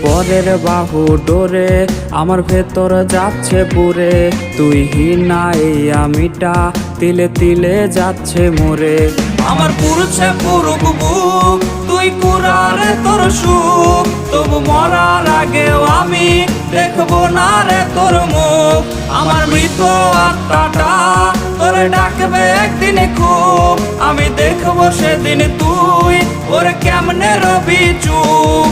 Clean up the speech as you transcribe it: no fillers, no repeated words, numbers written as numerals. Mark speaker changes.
Speaker 1: পরের বাহু ডোরে আমার ভেতর যাচ্ছে পুরে। তুই হিনা এই আমিটা তিলে তিলে যাচ্ছে মোরে।
Speaker 2: আমার পুরুষে পুরুক বুক, তুই কুরারে তোর সুখ, তবু মরার আগেও আমি দেখবো না রে তোর মুখ। আমার মৃত আত্মাটা তোরে ডাকবে একদিন খুব, আমি দেখবো সেদিন তুই ওরে কেমনে রবি চুপ।